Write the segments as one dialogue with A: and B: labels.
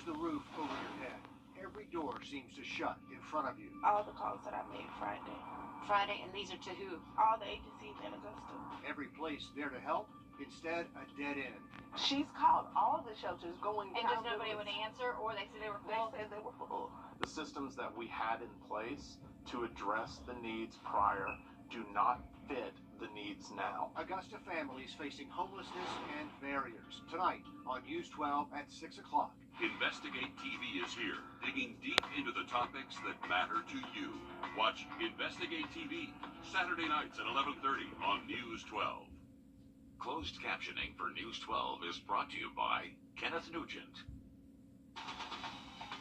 A: the roof over your head. Every door seems to shut in front of you.
B: All the calls that I made Friday.
C: Friday, and these are to who?
B: All the agencies in Augusta.
A: Every place there to help, instead a dead end.
B: She's called all the shelters going
C: and
B: down.
C: just nobody would answer, or they said they were full?
B: They said they were full.
D: The systems that we had in place to address the needs prior do not fit the needs now.
A: Augusta families facing homelessness and barriers. Tonight on News 12 at 6 o'clock.
E: Investigate TV is here, digging deep into the topics that matter to you. Watch Investigate TV, Saturday nights at 11:30 on News 12. Closed captioning for News 12 is brought to you by Kenneth Nugent.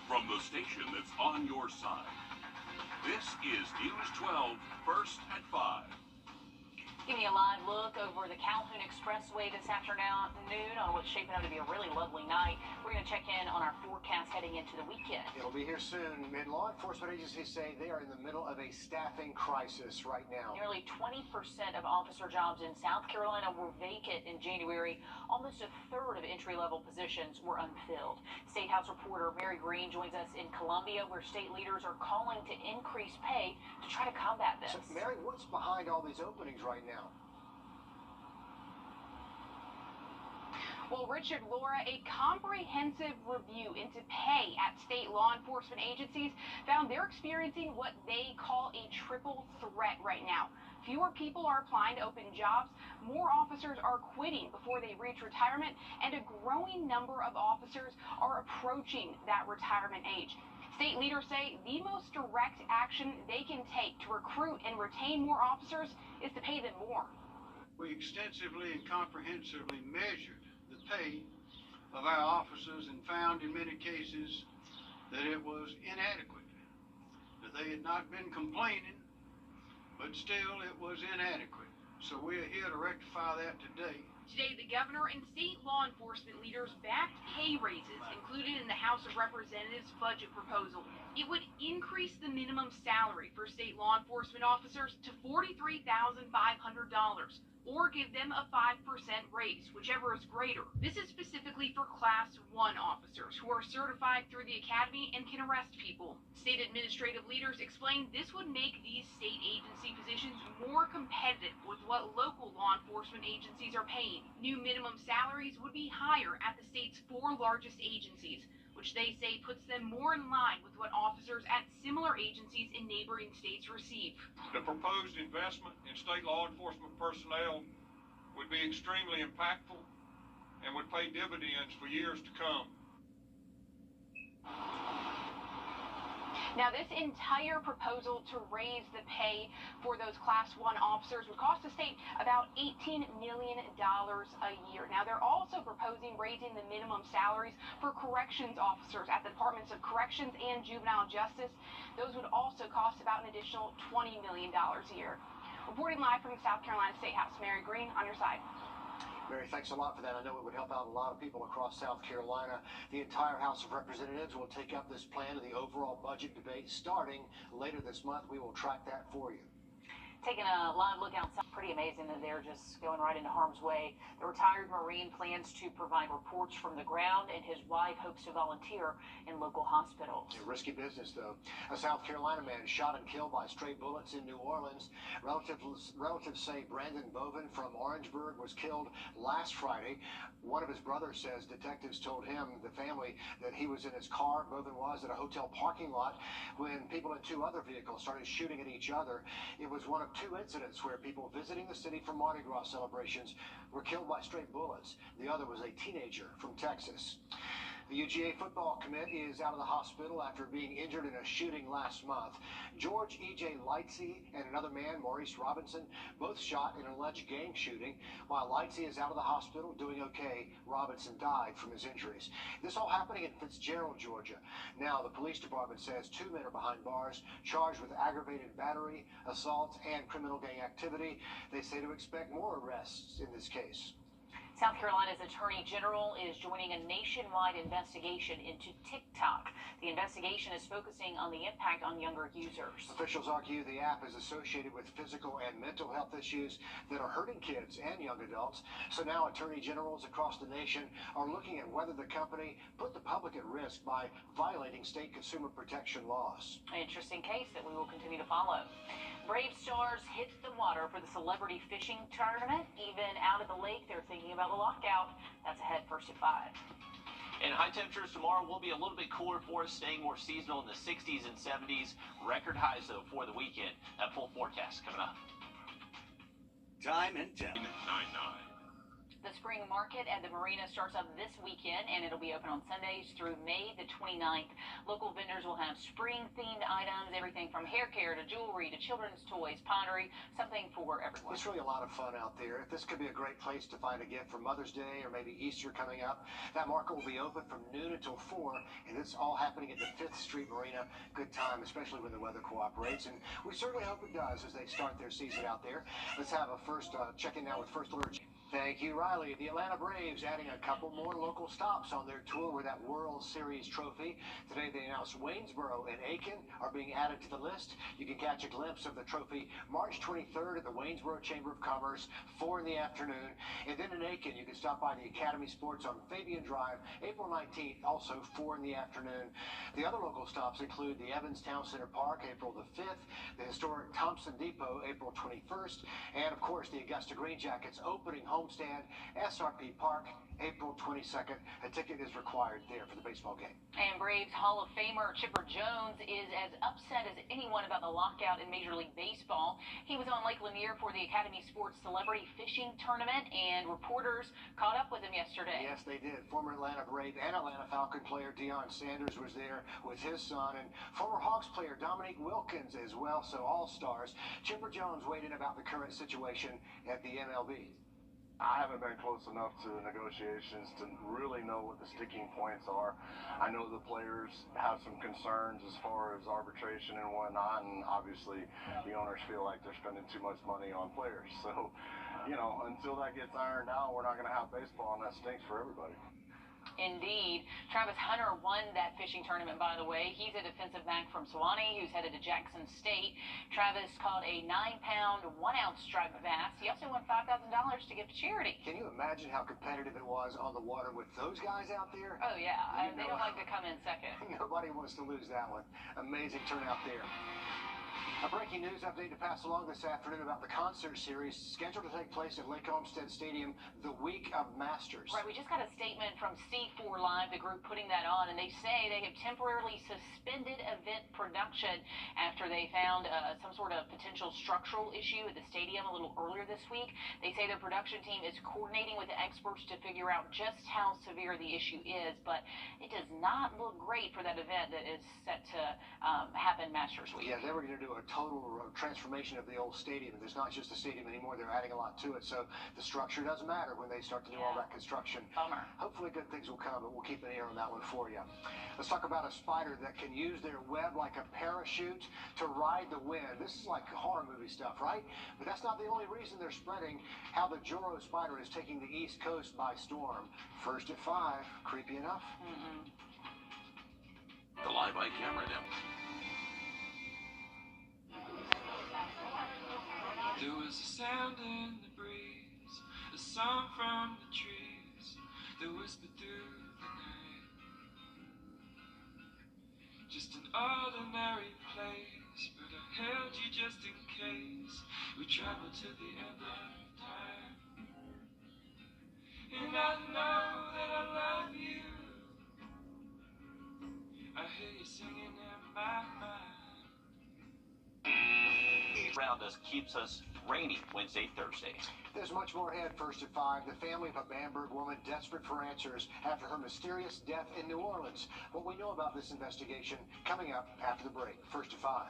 E: From the station that's on your side, this is News 12, first at 5.
C: Giving you a live look over the Calhoun Expressway this afternoon on what's shaping up to be a really lovely night. We're going to check in on our forecast heading into the weekend.
A: It'll be here soon. And law enforcement agencies say they are in the middle of a staffing crisis right now.
C: Nearly 20% of officer jobs in South Carolina were vacant in January. Almost a third of entry-level positions were unfilled. State House reporter Mary Green joins us in Columbia, where state leaders are calling to increase pay to try to combat this.
A: So, Mary, what's behind all these openings right now?
F: Well, Richard, Laura, a comprehensive review into pay at state law enforcement agencies found they're experiencing what they call a triple threat right now. Fewer people are applying to open jobs, more officers are quitting before they reach retirement, and a growing number of officers are approaching that retirement age. State leaders say the most direct action they can take to recruit and retain more officers is to pay them more.
G: We extensively and comprehensively measured the pay of our officers and found in many cases that it was inadequate, that they had not been complaining, but still it was inadequate. So we are here to rectify that today.
F: Today, the governor and state law enforcement leaders backed pay raises included in the House of Representatives budget proposal. It would increase the minimum salary for state law enforcement officers to $43,500, or give them a 5% raise, whichever is greater. This is specifically for Class 1 officers who are certified through the academy and can arrest people. State administrative leaders explained this would make these state agency positions more competitive with what local law enforcement agencies are paying. New minimum salaries would be higher at the state's 4 largest agencies, which they say puts them more in line with what officers at similar agencies in neighboring states receive.
H: The proposed investment in state law enforcement personnel would be extremely impactful and would pay dividends for years to come.
F: Now, this entire proposal to raise the pay for those Class 1 officers would cost the state about $18 million a year. Now, they're also proposing raising the minimum salaries for corrections officers at the Departments of Corrections and Juvenile Justice. Those would also cost about an additional $20 million a year. Reporting live from the South Carolina State House, Mary Green, on your side.
A: Mary, thanks a lot for that. I know it would help out a lot of people across South Carolina. The entire House of Representatives will take up this plan in the overall budget debate starting later this month. We will track that for you.
C: Taking a live look outside, pretty amazing that they're just going right into harm's way. The retired Marine plans to provide reports from the ground, and his wife hopes to volunteer in local hospitals.
A: A risky business, though. A South Carolina man shot and killed by stray bullets in New Orleans. Relatives say Brandon Bovin from Orangeburg was killed last Friday. One of his brothers says detectives told him, the family, that he was in his car, Bovin was, at a hotel parking lot when people in 2 other vehicles started shooting at each other. It was one of 2 incidents where people visiting the city for Mardi Gras celebrations were killed by stray bullets. The other was a teenager from Texas. The UGA football commit is out of the hospital after being injured in a shooting last month. George E.J. Lightsey and another man, Maurice Robinson, both shot in an alleged gang shooting. While Lightsey is out of the hospital doing okay, Robinson died from his injuries. This all happening in Fitzgerald, Georgia. Now, the police department says 2 men are behind bars, charged with aggravated battery, assault, and criminal gang activity. They say to expect more arrests in this case.
C: South Carolina's Attorney General is joining a nationwide investigation into TikTok. The investigation is focusing on the impact on younger users.
A: Officials argue the app is associated with physical and mental health issues that are hurting kids and young adults. So now attorney generals across the nation are looking at whether the company put the public at risk by violating state consumer protection laws.
C: An interesting case that we will continue to follow. Brave stars hit the water for the celebrity fishing tournament. Even out at the lake, they're thinking about the lockout. That's ahead first at 5.
I: And high temperatures tomorrow will be a little bit cooler for us, staying more seasonal in the 60s and 70s. Record highs, though, for the weekend. That full forecast coming up.
J: Time and temp.
E: 99.
C: The spring market at the marina starts up this weekend, and it'll be open on Sundays through May the 29th. Local vendors will have spring-themed items, everything from hair care to jewelry to children's toys, pottery, something for everyone.
A: It's really a lot of fun out there. This could be a great place to find a gift for Mother's Day or maybe Easter coming up. That market will be open from noon until 4, and it's all happening at the 5th Street Marina. Good time, especially when the weather cooperates, and we certainly hope it does as they start their season out there. Let's have a first check-in now with First Alert. Thank you, Riley. The Atlanta Braves adding a couple more local stops on their tour with that World Series trophy. Today they announced Waynesboro and Aiken are being added to the list. You can catch a glimpse of the trophy March 23rd at the Waynesboro Chamber of Commerce, 4 in the afternoon. And then in Aiken, you can stop by the Academy Sports on Fabian Drive, April 19th, also 4 in the afternoon. The other local stops include the Evans Town Center Park, April the 5th, the historic Thompson Depot, April 21st, and of course the Augusta Green Jackets opening homestand, SRP Park, April 22nd. A ticket is required there for the baseball game.
C: And Braves Hall of Famer Chipper Jones is as upset as anyone about the lockout in Major League Baseball. He was on Lake Lanier for the Academy Sports Celebrity Fishing Tournament, and reporters caught up with him yesterday.
A: Yes, they did. Former Atlanta Brave and Atlanta Falcon player Deion Sanders was there with his son, and former Hawks player Dominique Wilkins as well, so all stars. Chipper Jones weighed in about the current situation at the MLB.
K: I haven't been close enough to the negotiations to really know what the sticking points are. I know the players have some concerns as far as arbitration and whatnot, and obviously the owners feel like they're spending too much money on players. So, you know, until that gets ironed out, we're not going to have baseball, and that stinks for everybody.
C: Indeed. Travis Hunter won that fishing tournament, by the way. He's a defensive back from Sewanee who's headed to Jackson State. Travis caught a 9-pound, 1-ounce striped bass. He also won $5,000 to give to charity.
A: Can you imagine how competitive it was on the water with those guys out there?
C: Oh, yeah. They don't like to come in second.
A: Nobody wants to lose that one. Amazing turnout there. A breaking news update to pass along this afternoon about the concert series scheduled to take place at Lake Olmsted Stadium the week of Masters.
C: Right, we just got a statement from C4 Live, the group putting that on, and they say they have temporarily suspended event production after they found some sort of potential structural issue at the stadium a little earlier this week. They say their production team is coordinating with the experts to figure out just how severe the issue is, but it does not look great for that event that is set to happen Masters week.
A: Yeah, they were going to do a total transformation of the old stadium. There's not just a stadium anymore. They're adding a lot to it. So the structure doesn't matter when they start to do all that construction.
C: Bummer.
A: Hopefully good things will come, but we'll keep an ear on that one for you. Let's talk about a spider that can use their web like a parachute to ride the wind. This is like horror movie stuff, right? But that's not the only reason they're spreading. How the Joro spider is taking the East Coast by storm. First at 5. Creepy enough?
E: The live eye camera demo.
L: There was a sound in the breeze, a song from the trees that whispered through the night. Just an ordinary place, but I held you just in case we travel to the end of time. And I know that I love you. I hear you singing in my mind.
I: Around us keeps us rainy Wednesday, Thursday.
A: There's much more ahead. First at 5, the family of a Bamberg woman desperate for answers after her mysterious death in New Orleans. What we know about this investigation coming up after the break. First at 5.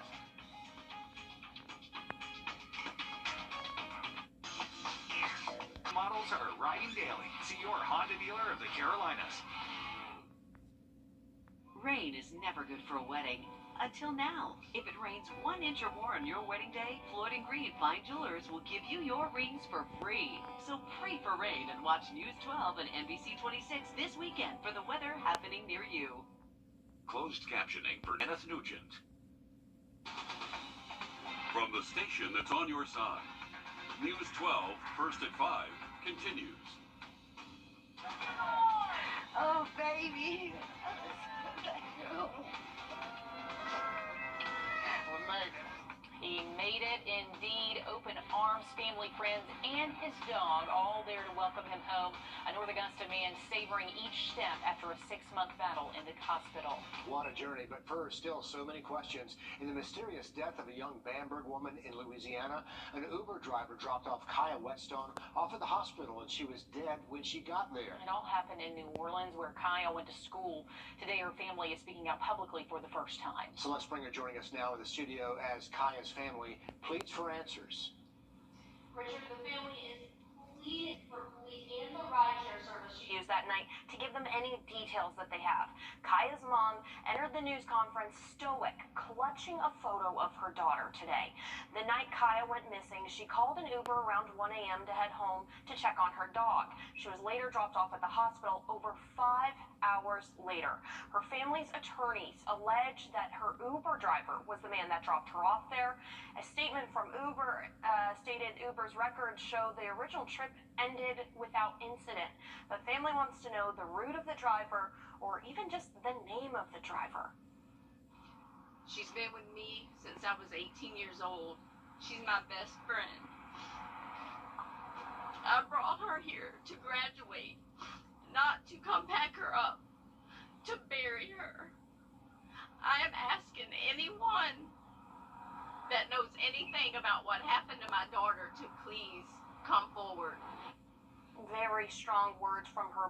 J: Models are riding daily. See your Honda dealer of the Carolinas.
M: Ray rain is never good for a wedding. Until now. If it rains 1 inch or more on your wedding day, Floyd & Green Fine Jewelers will give you your rings for free. So pray for rain and watch News 12 and NBC 26 this weekend for the weather happening near you.
E: Closed captioning for Kenneth Nugent. From the station that's on your side, News 12, first at 5, continues.
B: Oh, baby.
A: We made it.
C: He made it indeed. Open arms, family, friends, and his dog all there to welcome him home. A North Augusta man savoring each step after a 6-month battle in the hospital.
A: What a journey, but first, still so many questions. In the mysterious death of a young Bamberg woman in Louisiana, an Uber driver dropped off Kaya Whetstone off at the hospital, and she was dead when she got there.
C: It all happened in New Orleans, where Kaya went to school. Today, her family is speaking out publicly for the first time.
A: So let's bring her joining us now in the studio as Kaya's family pleads for answers.
N: Richard, the family is pleading for police and the rideshare service to use that night to give them any details that they have. Kaya's mom entered the news conference stoic, clutching a photo of her daughter today. The night Kaya went missing, she called an Uber around 1 a.m. to head home to check on her dog. She was later dropped off at the hospital over 5 hours later. Her family's attorneys allege that her Uber driver was the man that dropped her off there. A statement from Uber stated Uber's records show the original trip ended without incident. But family wants to know the route of the driver or even just the name of the driver.
F: She's been with me since I was 18 years old. She's my best friend. I brought her here to graduate, not to come pack her up, to bury her. I am asking anyone that knows anything about what happened to my daughter to please come forward.
N: Very strong words from her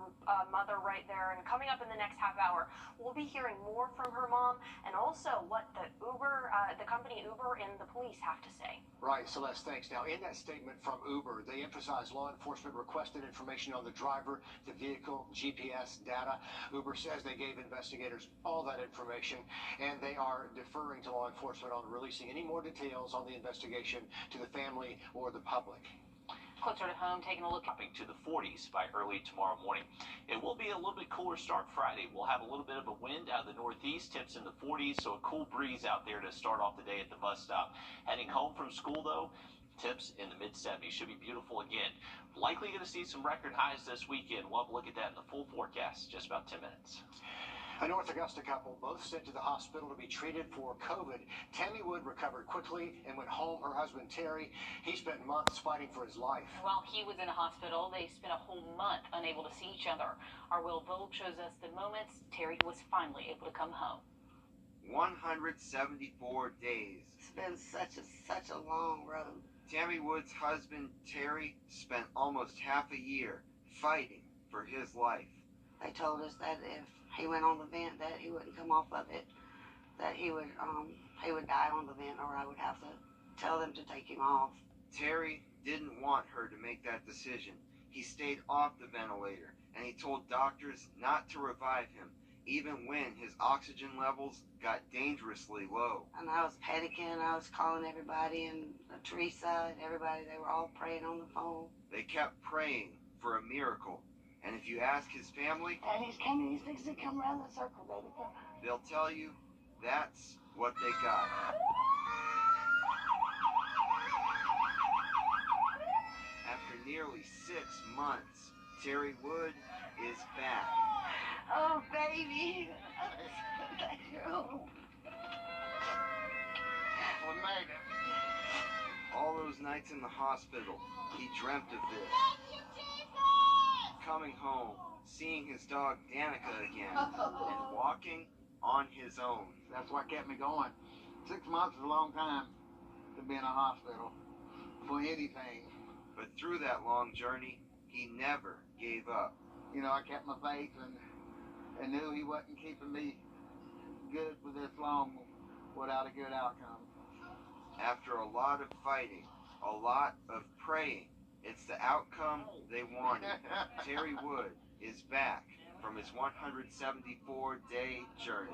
N: mother right there. And coming up in the next half hour, we'll be hearing more from her mom and also what the company Uber and the police have to say.
A: Right, Celeste, thanks. Now, in that statement from Uber, they emphasize law enforcement requested information on the driver, the vehicle, GPS data. Uber says they gave investigators all that information, and they are deferring to law enforcement on releasing any more details on the investigation to the family or the public.
C: Closer to home, taking a look.
I: Dropping to the 40s by early tomorrow morning. It will be a little bit cooler start Friday. We'll have a little bit of a wind out of the northeast, temps in the 40s, so a cool breeze out there to start off the day at the bus stop. Heading home from school, though, temps in the mid-70s. Should be beautiful again. Likely going to see some record highs this weekend. We'll have a look at that in the full forecast in just about 10 minutes.
A: A North Augusta couple both sent to the hospital to be treated for COVID. Tammy Wood recovered quickly and went home. Her husband, Terry, he spent months fighting for his life.
C: While he was in a hospital, they spent a whole month unable to see each other. Our Will Volk shows us the moments Terry was finally able to come home.
O: 174 days.
P: It's been such a long road.
O: Tammy Wood's husband, Terry, spent almost half a year fighting for his life.
P: They told us that if he went on the vent, that he wouldn't come off of it, that he would die on the vent, or I would have to tell them to take him off.
O: Terry didn't want her to make that decision. He stayed off the ventilator, and he told doctors not to revive him, even when his oxygen levels got dangerously low.
P: And I was panicking. I was calling everybody, and Teresa and everybody, they were all praying on the phone.
O: They kept praying for a miracle. And if you ask his family,
P: and he's coming, he's fixing to come around the circle, baby.
O: They'll tell you that's what they got. After nearly 6 months, Terry Wood is back.
P: Oh, baby. Thank you.
A: We made it.
O: All those nights in the hospital, he dreamt of this. Coming home, seeing his dog Danica again, and walking on his own.
G: That's what kept me going. 6 months is a long time to be in a hospital for anything.
O: But through that long journey, he never gave up.
G: You know, I kept my faith and knew he wasn't keeping me good for this long without a good outcome.
O: After a lot of fighting, a lot of praying, it's the outcome they wanted. Terry Wood is back from his 174-day journey.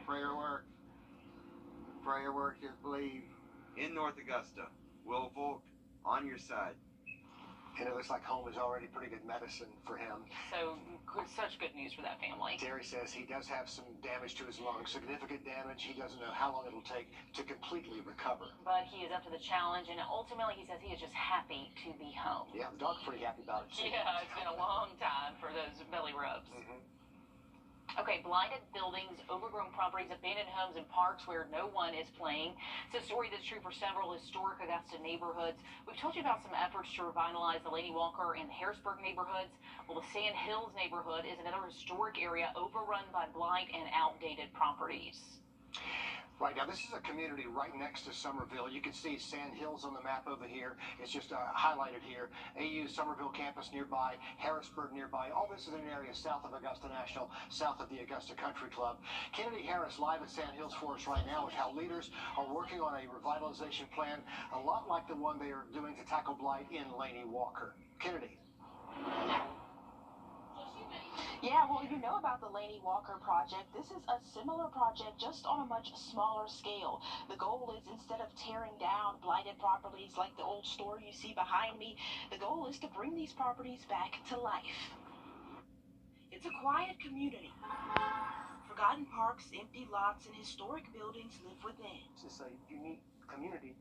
A: Prayer work. Prayer work is believe.
O: In North Augusta, Will Volk, on your side.
A: And it looks like home is already pretty good medicine for him.
C: So, such good news for that family.
A: Terry says he does have some damage to his lungs, significant damage. He doesn't know how long it'll take to completely recover.
C: But he is up to the challenge, and ultimately he says he is just happy to be home.
A: Yeah, the dog's pretty happy about it, too.
C: Yeah, it's been a long time for those belly rubs.
A: Mm-hmm.
C: Okay, blighted buildings, overgrown properties, abandoned homes, and parks where no one is playing. It's a story that's true for several historic Augusta neighborhoods. We've told you about some efforts to revitalize the Lady Walker and Harrisburg neighborhoods. Well, the Sand Hills neighborhood is another historic area overrun by blight and outdated properties.
A: Right, now this is a community right next to Somerville. You can see Sand Hills on the map over here. It's just highlighted here. AU Somerville campus nearby, Harrisburg nearby. All this is an area south of Augusta National, south of the Augusta Country Club. Kennedy Harris live at Sand Hills for us right now with how leaders are working on a revitalization plan, a lot like the one they are doing to tackle blight in Laney Walker. Kennedy.
Q: Yeah, well, you know about the Laney Walker project. This is a similar project, just on a much smaller scale. The goal is, instead of tearing down blighted properties like the old store you see behind me, the goal is to bring these properties back to life. It's a quiet community. Forgotten parks, empty lots, and historic buildings live within.
R: It's a unique community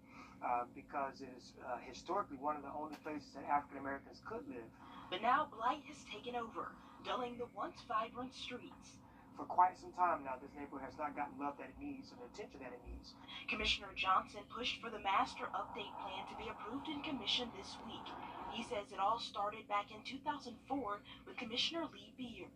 R: because it is historically one of the only places that African Americans could live.
Q: But now blight has taken over, dulling the once vibrant streets.
R: For quite some time now, this neighborhood has not gotten love that it needs and the attention that it needs.
Q: Commissioner Johnson pushed for the master update plan to be approved in commission this week. He says it all started back in 2004 with Commissioner Lee Beard.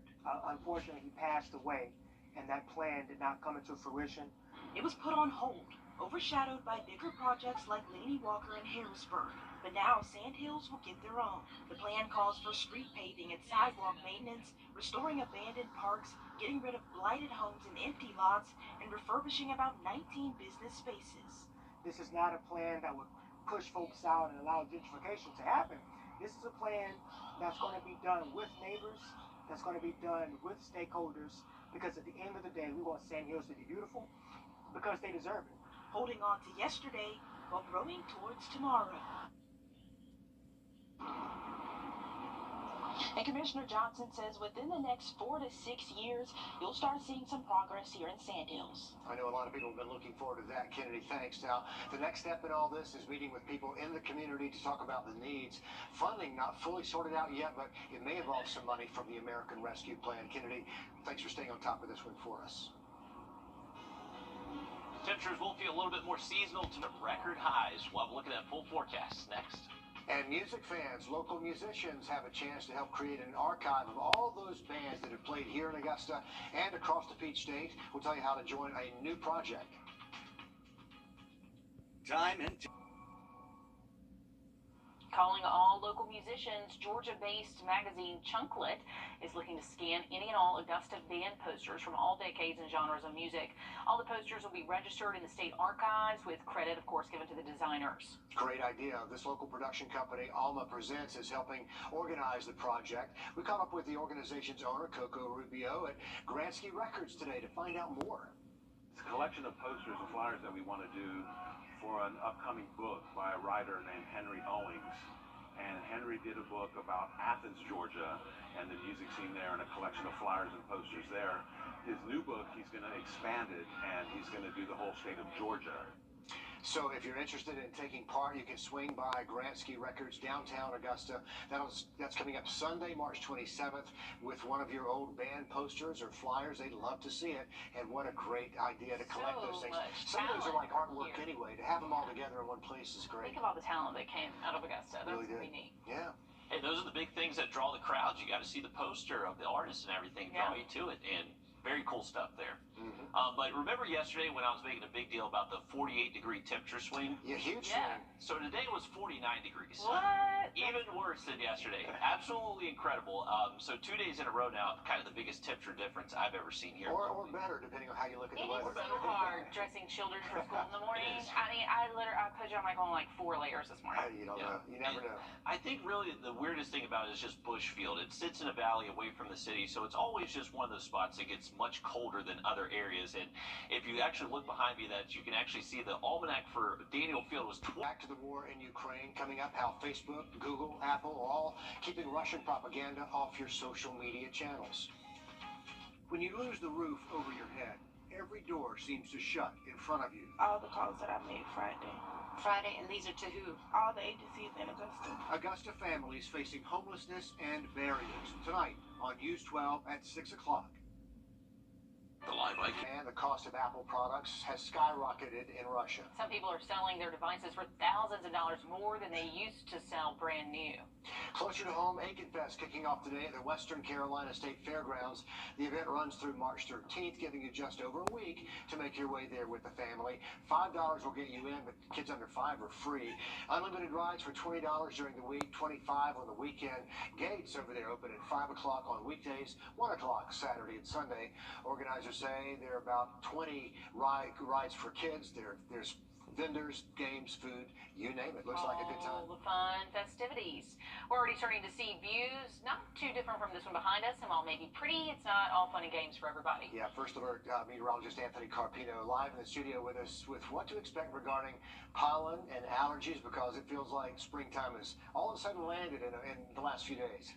R: Unfortunately, he passed away, and that plan did not come into fruition.
Q: It was put on hold, overshadowed by bigger projects like Laney Walker and Harrisburg. But now Sand Hills will get their own. The plan calls for street paving and sidewalk maintenance, restoring abandoned parks, getting rid of blighted homes and empty lots, and refurbishing about 19 business spaces.
R: This is not a plan that would push folks out and allow gentrification to happen. This is a plan that's going to be done with neighbors, that's going to be done with stakeholders, because at the end of the day, we want Sand Hills to be beautiful because they deserve it.
Q: Holding on to yesterday while growing towards tomorrow. And Commissioner Johnson says within the next 4 to 6 years, you'll start seeing some progress here in Sand Hills.
A: I know a lot of people have been looking forward to that, Kennedy. Thanks. Now, the next step in all this is meeting with people in the community to talk about the needs. Funding not fully sorted out yet, but it may involve some money from the American Rescue Plan. Kennedy, thanks for staying on top of this one for us.
I: Temperatures will feel a little bit more seasonal to record highs. We'll have a look at that full forecast next.
A: And music fans, local musicians have a chance to help create an archive of all those bands that have played here in Augusta and across the Peach State. We'll tell you how to join a new project.
J: Time and
C: Calling all local musicians, Georgia-based magazine Chunklet is looking to scan any and all Augusta band posters from all decades and genres of music. All the posters will be registered in the state archives with credit, of course, given to the designers.
A: Great idea. This local production company, Alma Presents, is helping organize the project. We caught up with the organization's owner, Coco Rubio, at Gransky Records today to find out more.
S: It's a collection of posters and flyers that we want to do for an upcoming book by a writer named Henry Owings. And Henry did a book about Athens, Georgia, and the music scene there, and a collection of flyers and posters there. His new book, he's going to expand it, and he's going to do the whole state of Georgia.
A: So if you're interested in taking part, you can swing by Gransky Records, downtown Augusta. That's coming up Sunday, March 27th, with one of your old band posters or flyers. They'd love to see it. And what a great idea to collect those things. Some of those are like artwork anyway. To have them all together in one place is great.
C: Think of all the talent that came out of Augusta. That's
A: really
C: pretty neat.
A: Yeah.
I: Hey, those are the big things that draw the crowds. You got to see the poster of the artist and everything, draw you to it, and very cool stuff there. But remember yesterday when I was making a big deal about the 48-degree temperature swing?
A: Yeah, huge swing.
I: So today was 49 degrees.
C: What?
I: Even worse than yesterday. Absolutely incredible. So 2 days in a row now, kind of the biggest temperature difference I've ever seen here.
A: Or better, depending on how you look at the
C: It
A: weather.
C: is so hard dressing children for school in the morning. I mean, I put on like 4 layers this morning.
A: You don't know. You never know.
I: I think really the weirdest thing about it is just Bushfield. It sits in a valley away from the city, so it's always just one of those spots that gets much colder than other areas. And if you actually look behind me, that you can actually see the almanac for Daniel Field was
A: back to the war in Ukraine coming up. How Facebook, Google, Apple are all keeping Russian propaganda off your social media channels. When you lose the roof over your head, every door seems to shut in front of you.
Q: All the calls that I made Friday,
N: and these are to who?
Q: all the agencies in Augusta.
A: Augusta families facing homelessness and barriers. Tonight on News 12 at 6 o'clock.
E: The live
A: And the cost of Apple products has skyrocketed in Russia.
C: Some people are selling their devices for thousands of dollars more than they used to sell brand new.
A: Closer to home, Aiken Fest kicking off today at the Western Carolina State Fairgrounds. The event runs through March 13th, giving you just over a week to make your way there with the family. $5 will get you in, but kids under 5 are free. Unlimited rides for $20 during the week, $25 on the weekend. Gates over there open at 5 o'clock on weekdays, 1 o'clock Saturday and Sunday. Organizers say there are about 20 rides for kids. There's vendors, games, food, you name it. Looks like a good time.
C: All the fun festivities. We're already starting to see views not too different from this one behind us, and while maybe pretty, it's not all fun and games for everybody.
A: Yeah, first alert, meteorologist Anthony Carpino live in the studio with us with what to expect regarding pollen and allergies, because it feels like springtime has all of a sudden landed in the last few days.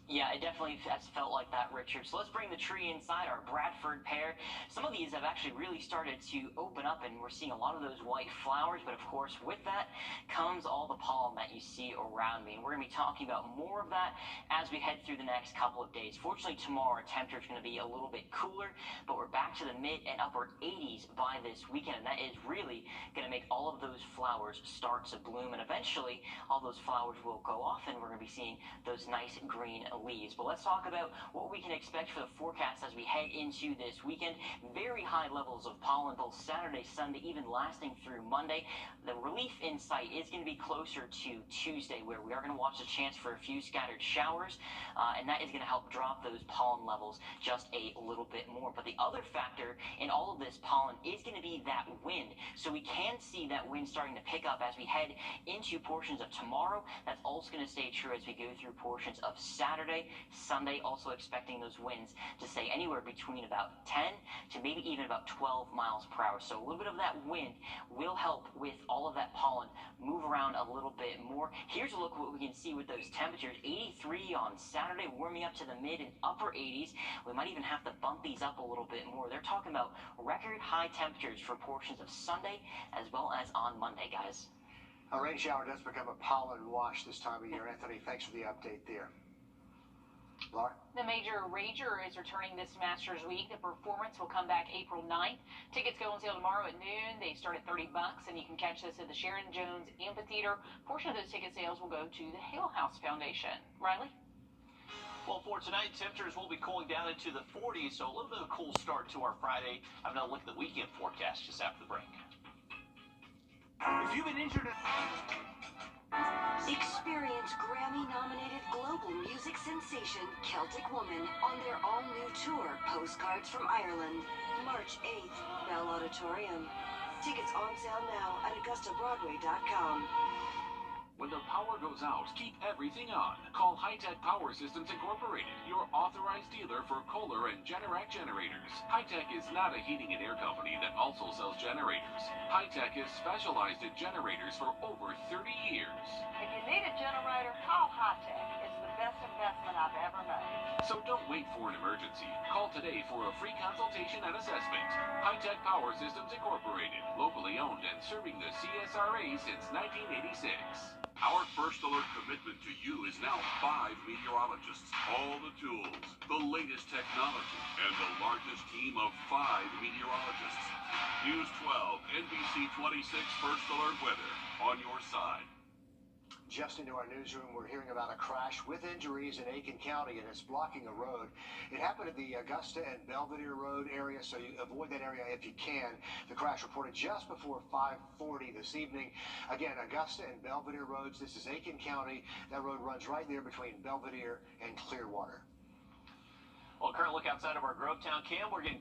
T: Yeah, it definitely has felt like that, Richard. So let's bring the tree inside, our Bradford pear. Some of these have actually really started to open up, and we're seeing a lot of those white flowers. But of course, with that comes all the pollen that you see around me. And we're going to be talking about more of that as we head through the next couple of days. Fortunately, tomorrow our temperature is going to be a little bit cooler, but we're back to the mid and upper 80s by this weekend. And that is really going to make all of those flowers start to bloom. And eventually, all those flowers will go off, and we're going to be seeing those nice green leaves. But let's talk about what we can expect for the forecast as we head into this weekend. Very high levels of pollen both Saturday, Sunday, even lasting through Monday. The relief in sight is going to be closer to Tuesday, where we are going to watch a chance for a few scattered showers, and that is going to help drop those pollen levels just a little bit more. But the other factor in all of this pollen is going to be that wind. So we can see that wind starting to pick up as we head into portions of tomorrow. That's also going to stay true as we go through portions of Saturday, Sunday, also expecting those winds to stay anywhere between about 10 to maybe even about 12 miles per hour. So a little bit of that wind will help with all of that pollen move around a little bit more. Here's a look at what we can see with those temperatures. 83 on Saturday, warming up to the mid and upper 80s. We might even have to bump these up a little bit more. They're talking about record high temperatures for portions of Sunday as well as on Monday, guys.
A: A rain shower does become a pollen wash this time of year. Anthony, thanks for the update there. Laura?
C: The Major Rager is returning this Masters Week. The performance will come back April 9th. Tickets go on sale tomorrow at noon. They start at $30, and you can catch this at the Sharon Jones Amphitheater. A portion of those ticket sales will go to the Hale House Foundation. Riley?
I: Well, for tonight, temperatures will be cooling down into the 40s, so a little bit of a cool start to our Friday. I'm going to look at the weekend forecast just after the break.
J: If you've been injured...
U: Experience Grammy-nominated global music sensation Celtic Woman on their all-new tour, Postcards from Ireland, March 8th, Bell Auditorium. Tickets on sale now at AugustaBroadway.com.
V: When the power goes out, keep everything on. Call High-Tech Power Systems Incorporated, your authorized dealer for Kohler and Generac generators. High-Tech is not a heating and air company that also sells generators. High-Tech is specialized in generators for over 30 years.
B: If you need a generator, call High-Tech. It's the best investment I've ever made.
V: So don't wait for an emergency. Call today for a free consultation and assessment. High-Tech Power Systems Incorporated, locally owned and serving the CSRA since 1986.
E: Our first alert commitment to you is now 5 meteorologists, all the tools, the latest technology, and the largest team of 5 meteorologists. News 12, NBC 26 First Alert Weather, on your side.
A: Just into our newsroom, we're hearing about a crash with injuries in Aiken County, and it's blocking a road. It happened at the Augusta and Belvedere Road area, so you avoid that area if you can. The crash reported just before 5:40 this evening. Again, Augusta and Belvedere roads. This is Aiken County. That road runs right there between Belvedere and Clearwater.
I: Well, current look outside of our Grovetown cam, we're getting